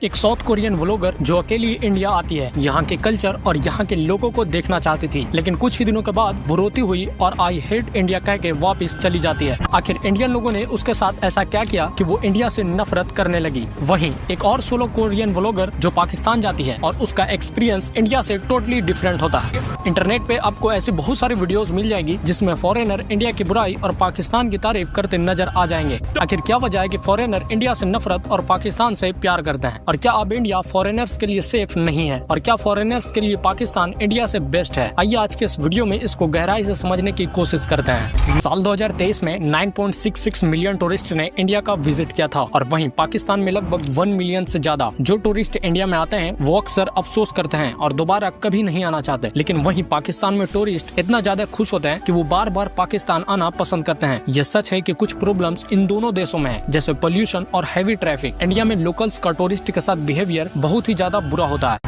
एक south Korean vlogger जो अकेली इंडिया आती है, यहाँ के कल्चर और यहाँ के लोगों को देखना चाहती थी, लेकिन कुछ ही दिनों के बाद वो रोती हुई और आई हेट इंडिया कह के वापस चली जाती है। आखिर इंडियन लोगों ने उसके साथ ऐसा क्या किया कि वो इंडिया से नफरत करने लगी। वहीं एक और सोलो कोरियन व्लॉगर जो पाकिस्तान जाती है और उसका एक्सपीरियंस इंडिया से टोटली डिफरेंट होता है। इंटरनेट पे आपको ऐसी बहुत सारी वीडियोस मिल जाएगी जिसमें फॉरेनर इंडिया की बुराई और पाकिस्तान की तारीफ करते नजर आ जाएंगे। आखिर क्या वजह है कि फॉरेनर इंडिया से नफरत और पाकिस्तान से प्यार करते हैं, और क्या अब इंडिया फॉरेनर्स के लिए सेफ नहीं है, और क्या फॉरेनर्स के लिए पाकिस्तान इंडिया से बेस्ट है? आइए आज के इस वीडियो में इसको गहराई से समझने की कोशिश करते हैं। साल 2023 में 9.66 मिलियन टूरिस्ट ने इंडिया का विजिट किया था, और वहीं पाकिस्तान में लगभग 1 मिलियन से ज्यादा जो टूरिस्ट इंडिया में आते हैं वो अक्सर अफसोस करते हैं और दोबारा कभी नहीं आना चाहते। लेकिन वहीं पाकिस्तान में टूरिस्ट इतना ज्यादा खुश होते हैं कि वो बार बार पाकिस्तान आना पसंद करते हैं। ये सच है कि कुछ प्रॉब्लम्स इन दोनों देशों में है, जैसे पोल्यूशन और हैवी ट्रैफिक। इंडिया में लोकल्स का टूरिस्ट के साथ बिहेवियर बहुत ही ज्यादा बुरा होता है,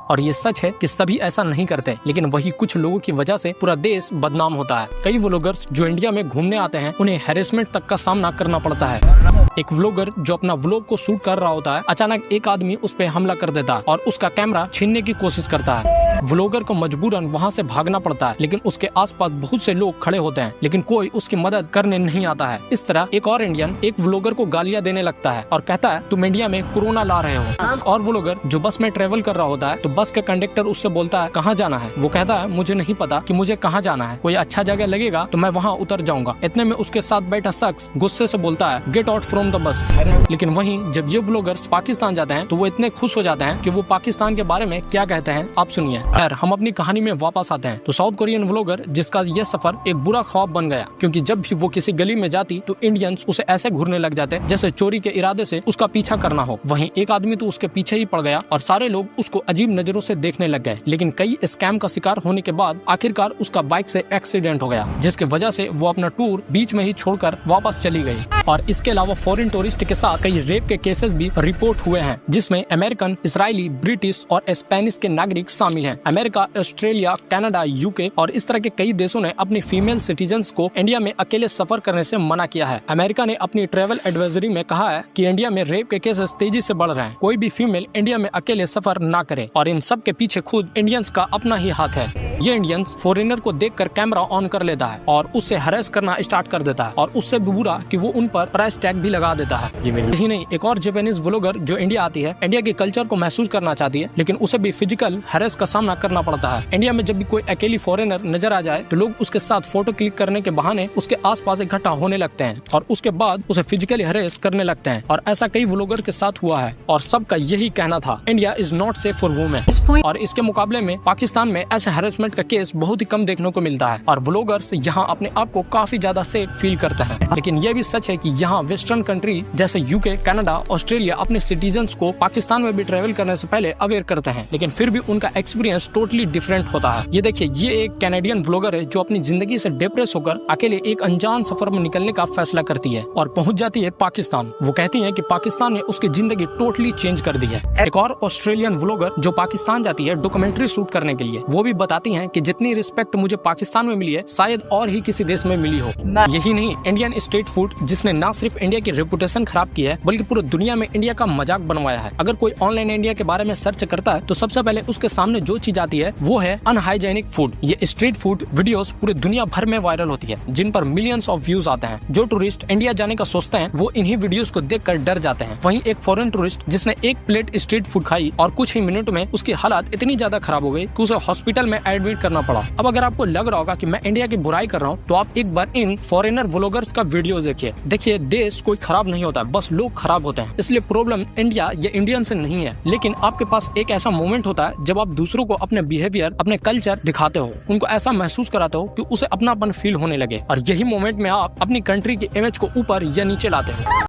और ये सच है कि सभी ऐसा नहीं करते, लेकिन वही कुछ लोगों की वजह से पूरा देश बदनाम होता है। कई व्लॉगर्स जो इंडिया में घूमने आते हैं उन्हें हैरेसमेंट तक का सामना करना पड़ता है। एक व्लॉगर जो अपना व्लॉग को शूट कर रहा होता है, अचानक एक आदमी उस पे हमला कर देता है और उसका कैमरा छीनने की कोशिश करता है। व्लॉगर को मजबूरन वहाँ से भागना पड़ता है, लेकिन उसके आसपास बहुत से लोग खड़े होते हैं, लेकिन कोई उसकी मदद करने नहीं आता है। इस तरह एक और इंडियन एक व्लॉगर को गालियां देने लगता है और कहता है तुम इंडिया में कोरोना ला रहे हो। और व्लॉगर जो बस में ट्रेवल कर रहा होता है तो बस का कंडक्टर उससे बोलता है कहाँ जाना है। वो कहता है मुझे नहीं पता कि मुझे कहाँ जाना है, कोई अच्छा जगह लगेगा तो मैं वहाँ उतर जाऊंगा। इतने में उसके साथ बैठा शख्स गुस्से से बोलता है get out from the bus. लेकिन वहीं जब ये व्लॉगर्स पाकिस्तान जाते हैं तो वो इतने खुश हो जाते हैं कि वो पाकिस्तान के बारे में क्या कहते हैं आप सुनिए। खैर हम अपनी कहानी में वापस आते हैं। तो साउथ कोरियन व्लॉगर जिसका ये सफर एक बुरा ख्वाब बन गया, क्योंकि जब भी वो किसी गली में जाती तो इंडियंस उसे ऐसे घूरने लग जाते जैसे चोरी के इरादे से उसका पीछा करना हो। वहीं एक आदमी तो उसके पीछे ही पड़ गया और सारे लोग उसको अजीब नजरों से देखने लग गए। लेकिन कई स्कैम का शिकार होने के बाद आखिरकार उसका बाइक से एक्सीडेंट हो गया, जिसकी वजह से वो अपना टूर बीच में ही छोड़कर वापस चली गई। और इसके अलावा फॉरेन टूरिस्ट के साथ कई रेप के केसेस भी रिपोर्ट हुए हैं, जिसमें अमेरिकन, इसराइली, ब्रिटिश और स्पेनिश के नागरिक शामिल हैं। अमेरिका, ऑस्ट्रेलिया, कनाडा, यूके और इस तरह के कई देशों ने अपने फीमेल सिटीजन्स को इंडिया में अकेले सफर करने से मना किया है। अमेरिका ने अपनी ट्रैवल एडवाइजरी में कहा है कि इंडिया में रेप के केसेस तेजी से बढ़ रहे हैं, कोई भी फीमेल इंडिया में अकेले सफर ना करे। और इन सब के पीछे खुद इंडियंस का अपना ही हाथ है। ये इंडियंस फॉरेनर को देखकर कैमरा ऑन कर लेता है और उससे हरेस करना स्टार्ट कर देता है, और उससे भी बुरा कि वो उन पर प्राइस टैग भी लगा देता है। यही नहीं, एक और जापानीज व्लॉगर जो इंडिया आती है, इंडिया के कल्चर को महसूस करना चाहती है, लेकिन उसे भी फिजिकल हरेस का सामना करना पड़ता है। इंडिया में जब भी कोई अकेली फॉरेनर नजर आ जाए तो लोग उसके साथ फोटो क्लिक करने के बहाने उसके आसपास इकट्ठा होने लगते हैं और उसके बाद उसे फिजिकली हरेस करने लगते हैं। और ऐसा कई व्लॉगर के साथ हुआ है, और सबका यही कहना था India is not safe for women. और इसके मुकाबले में पाकिस्तान में ऐसे हरेसमेंट का केस बहुत ही कम देखने को मिलता है, और व्लॉगर्स यहाँ अपने आप को काफी ज्यादा सेफ फील करते हैं। लेकिन यह भी सच है कि यहाँ वेस्टर्न कंट्री जैसे यूके, कनाडा, ऑस्ट्रेलिया अपने सिटीजन्स को पाकिस्तान में भी ट्रेवल करने से पहले अवेयर करते हैं, लेकिन फिर भी उनका एक्सपीरियंस टोटली डिफरेंट होता है। ये देखिए, ये एक कैनेडियन व्लॉगर है जो अपनी जिंदगी से डिप्रेस होकर अकेले एक अनजान सफर में निकलने का फैसला करती है और पहुंच जाती है पाकिस्तान। वो कहती है कि पाकिस्तान ने उसकी जिंदगी टोटली चेंज कर दी है। एक और ऑस्ट्रेलियन व्लॉगर जो पाकिस्तान जाती है डॉक्यूमेंट्री शूट करने के लिए, वो भी बताती है कि जितनी रिस्पेक्ट मुझे पाकिस्तान में मिली है शायद और ही किसी देश में मिली हो। यही नहीं, इंडियन स्ट्रीट फूड जिसने न सिर्फ इंडिया की रेपुटेशन खराब की है बल्कि पूरी दुनिया में इंडिया का मजाक बनवाया है। अगर कोई ऑनलाइन इंडिया के बारे में सर्च करता है तो सबसे पहले उसके सामने जो चीज आती है वो है अनहाइजेनिक फूड। ये स्ट्रीट फूड वीडियोस पूरी दुनिया भर में वायरल होती है, जिन पर मिलियंस ऑफ व्यूज आते हैं। जो टूरिस्ट इंडिया जाने का सोचते हैं वो इन्हीं वीडियोस को देखकर डर जाते हैं। वहीं एक फॉरेन टूरिस्ट जिसने एक प्लेट स्ट्रीट फूड खाई और कुछ ही मिनट में उसकी हालत इतनी ज्यादा खराब हो गई कि उसे हॉस्पिटल में एडमिट करना पड़ा। अब अगर आपको लग रहा होगा कि मैं इंडिया की बुराई कर रहा हूँ तो आप एक बार इन फॉरेनर व्लॉगर्स का वीडियो देखिए, देश कोई खराब नहीं होता, बस लोग खराब होते हैं। इसलिए प्रॉब्लम इंडिया या इंडियन से नहीं है, लेकिन आपके पास एक ऐसा मोमेंट होता है जब आप दूसरों को अपने बिहेवियर, अपने कल्चर दिखाते हो, उनको ऐसा महसूस कराते हो कि उसे अपनापन फील होने लगे, और यही मोमेंट में आप अपनी कंट्री की इमेज को ऊपर या नीचे लाते हो।